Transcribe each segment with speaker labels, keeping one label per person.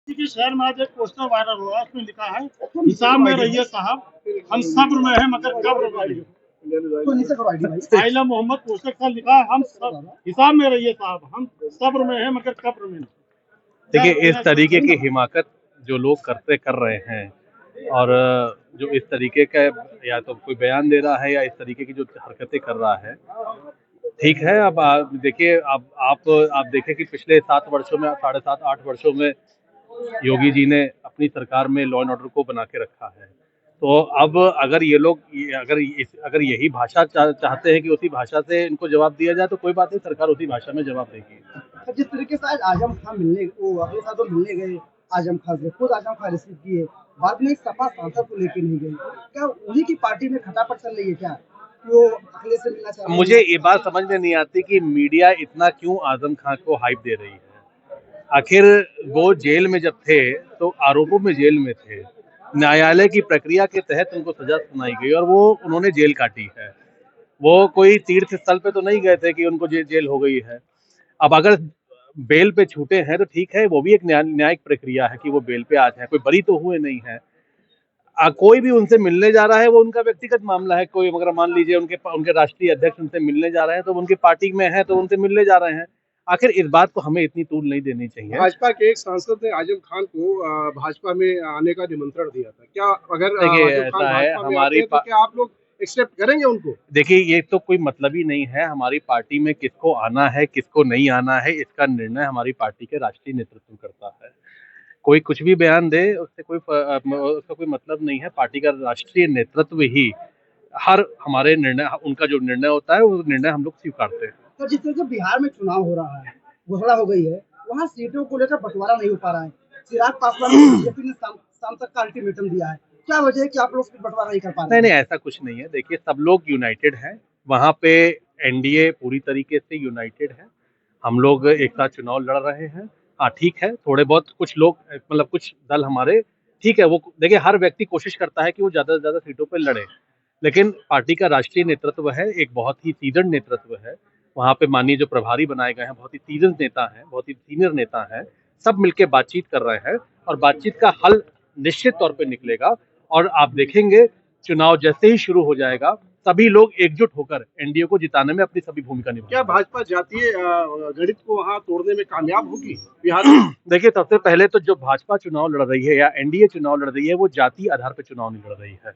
Speaker 1: के शहर में आज एक पोस्टर वायरल हुआ, उसमें लिखा है हिसाब में रहिए साहब, हम सब्र में हैं मगर कब्र में नहीं। आइला मोहम्मद पोस्टर का लिखा है, हम सब हिसाब में रहिए साहब, हम सब्र में हैं मगर कब्र में नहीं।
Speaker 2: देखिए, इस तरीके की हिमाकत जो लोग कर रहे हैं और जो इस तरीके का या तो कोई बयान दे रहा है या इस तरीके की जो हरकतें कर रहा है, ठीक है। अब देखिए, अब आप देखें कि पिछले 7 वर्षों में, 7.5-8 वर्षों में योगी जी ने अपनी सरकार में लॉ एंड ऑर्डर को बना के रखा है। तो अब अगर ये लोग अगर यही भाषा चाहते हैं कि उसी भाषा से इनको जवाब दिया जाए, तो कोई बात नहीं, सरकार उसी भाषा में जवाब देगी।
Speaker 3: जिस तरीके से आज आजम खान मिलने वो अगले साल तो मिलने गए, आजम खान से खुद आजम खान रिसीव किए, बाद में एक सपा सांसद को लेके नहीं गए, क्या उन्हीं की पार्टी में खटापट चल रही है क्या? वो अगले से मिलना चाहते हैं?
Speaker 2: मुझे ये बात समझ में नहीं आती कि मीडिया इतना क्यों आजम खान को हाइप दे रही है। आखिर वो जेल में जब थे तो आरोपों में जेल में थे, न्यायालय की प्रक्रिया के तहत उनको सजा सुनाई गई और वो उन्होंने जेल काटी है। वो कोई तीर्थ स्थल पे तो नहीं गए थे कि उनको जेल हो गई है। अब अगर बेल पे छूटे हैं तो ठीक है, वो भी एक न्यायिक प्रक्रिया है कि वो बेल पे आज है, कोई बरी तो हुए नहीं है। कोई भी उनसे मिलने जा रहा है, वो उनका व्यक्तिगत मामला है। कोई अगर मान लीजिए उनके राष्ट्रीय अध्यक्ष उनसे मिलने जा रहे हैं, तो उनकी पार्टी में है तो उनसे मिलने जा रहे हैं। आखिर इस बात को हमें इतनी तूल नहीं देनी चाहिए।
Speaker 4: भाजपा के एक सांसद ने आजम खान को भाजपा में आने का निमंत्रण दिया था, क्या अगर
Speaker 2: देखिए ऐसा है, हमारी
Speaker 4: तो क्या आप लोग एक्सेप्ट करेंगे उनको?
Speaker 2: देखिए, ये तो कोई मतलब ही नहीं है। हमारी पार्टी में किसको आना है किसको नहीं आना है, इसका निर्णय हमारी पार्टी के राष्ट्रीय नेतृत्व करता है। कोई कुछ भी बयान दे, उसका कोई मतलब नहीं है। पार्टी का राष्ट्रीय नेतृत्व ही हर हमारे निर्णय, उनका जो निर्णय होता है वो निर्णय हम लोग स्वीकारते हैं।
Speaker 3: तो जिस तरह से बिहार में चुनाव हो रहा है, घोषणा हो गई है, वहाँ सीटों को लेकर बंटवारा नहीं हो पा रहा है। चिराग पासवान ने बीजेपी ने शाम तक का अल्टीमेटम दिया है, क्या वजह है कि आप लोग बंटवारा नहीं कर पा रहे हैं?
Speaker 2: नहीं, ऐसा कुछ नहीं है। देखिए, सब लोग यूनाइटेड हैं वहाँ पे। एनडीए पूरी तरीके से यूनाइटेड है। हम लोग एक साथ चुनाव लड़ रहे हैं। हाँ ठीक है, थोड़े बहुत कुछ लोग, मतलब कुछ दल हमारे, ठीक है, वो देखिए हर व्यक्ति कोशिश करता है कि वो ज्यादा से ज्यादा सीटों पर लड़े, लेकिन पार्टी का राष्ट्रीय नेतृत्व है, एक बहुत ही सीजन नेतृत्व है। वहाँ पे माननीय जो प्रभारी बनाए गए हैं, बहुत ही सीजन नेता हैं, बहुत ही सीनियर नेता हैं। सब मिलके बातचीत कर रहे हैं और बातचीत का हल निश्चित तौर पे निकलेगा। और आप देखेंगे, चुनाव जैसे ही शुरू हो जाएगा, सभी लोग एकजुट होकर एनडीए को जिताने में अपनी सभी भूमिका निभाएंगे।
Speaker 4: क्या भाजपा जातीय गणित को वहाँ तोड़ने में कामयाब होगी बिहार में?
Speaker 2: देखिए, सबसे पहले तो जो भाजपा चुनाव लड़ रही है या एनडीए चुनाव लड़ रही है, वो जातीय आधार पर चुनाव नहीं लड़ रही है।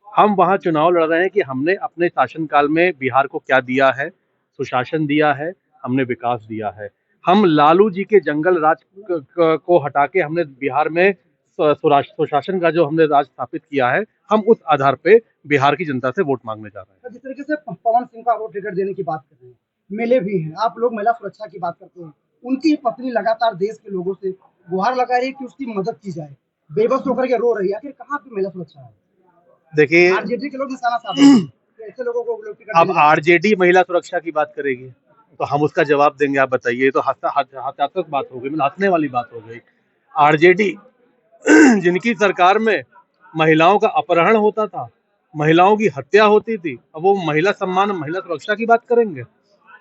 Speaker 2: हम वहाँ चुनाव लड़ रहे हैं कि हमने अपने शासनकाल में बिहार को क्या दिया है, सुशासन दिया है, हमने विकास दिया है। हम लालू जी के जंगल राज को हटा के हमने बिहार में सुशासन का जो हमने राज स्थापित किया है, हम उस आधार पे बिहार की जनता से वोट मांगने जा रहे हैं।
Speaker 3: जिस तरीके से पवन सिंह का वो टिकट देने की बात कर रहे हैं, मिले भी हैं, आप लोग महिला सुरक्षा की बात करते हैं, उनकी पत्नी लगातार देश के लोगों से गुहार लगा रही है कि उसकी मदद की जाए, बेबस होकर के रो रही है, आखिर कहाँ पे महिला सुरक्षा है?
Speaker 2: देखिए,
Speaker 3: आरजेडी के लोग निशाना साध रहे हैं, ऐसे लोगों को
Speaker 2: अब आरजेडी महिला सुरक्षा की बात करेगी तो हम उसका जवाब देंगे। आप बताइए, तो हताशक बात हो गई, मतलब हंसने वाली बात हो गई। आरजेडी जिनकी सरकार में महिलाओं का अपहरण होता था, महिलाओं की हत्या होती थी, अब वो महिला सम्मान, महिला सुरक्षा की बात करेंगे?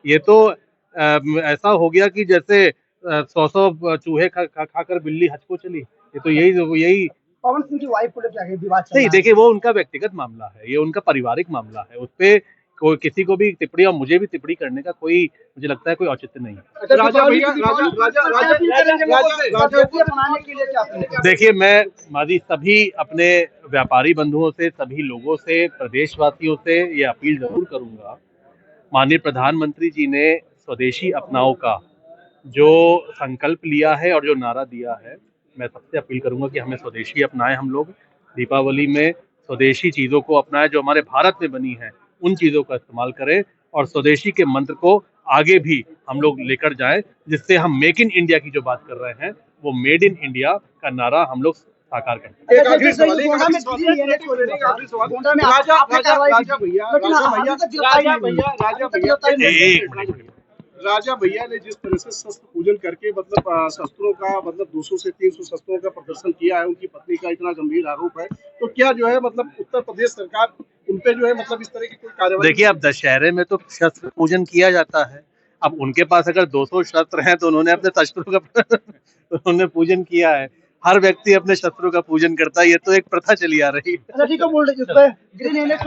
Speaker 2: ये तो ऐसा हो गया कि जैसे 100 चूहे खाकर बिल्ली हज को चली। ये तो यही
Speaker 3: पवन सिंह की वाइफ को लेकर आगे विवाद चल रहा है।
Speaker 2: नहीं, देखिए, वो उनका व्यक्तिगत मामला है, ये उनका पारिवारिक मामला है। उस पे कोई किसी को भी टिप्पणी और मुझे भी टिप्पणी करने का कोई, मुझे लगता है, कोई औचित्य नहीं है। देखिए, मैं मादी सभी अपने व्यापारी बंधुओं से, सभी लोगों से, प्रदेशवासियों से ये अपील जरूर करूंगा। माननीय प्रधानमंत्री जी ने स्वदेशी अपनाओ का जो संकल्प लिया है और जो नारा दिया है, मैं सबसे अपील करूंगा कि हमें स्वदेशी अपनाएं। हम लोग दीपावली में स्वदेशी चीज़ों को अपनाएं, जो हमारे भारत में बनी है उन चीज़ों का इस्तेमाल करें और स्वदेशी के मंत्र को आगे भी हम लोग लेकर जाएं, जिससे हम मेक इन इंडिया की जो बात कर रहे हैं, वो मेड इन इंडिया का नारा हम लोग साकार करते हैं।
Speaker 4: राजा भैया ने जिस तरह से शस्त्र पूजन करके मतलब शस्त्रों का मतलब 200 से 300 शस्त्रों का प्रदर्शन किया है, उनकी पत्नी का इतना गंभीर आरोप है, तो क्या जो है मतलब उत्तर प्रदेश सरकार उन पे जो है मतलब इस तरह की कोई कार्रवाई?
Speaker 2: देखिए, अब दशहरे में तो शस्त्र पूजन किया जाता है। अब उनके पास अगर 200 शस्त्र हैं तो उन्होंने अपने शस्त्रों का उन्होंने पूजन किया है। हर व्यक्ति अपने शत्रु का पूजन करता है, ये तो एक प्रथा चली आ रही है।
Speaker 3: अच्छा ठीक है, बोल रहे जिस पे ग्रीन एनएक्स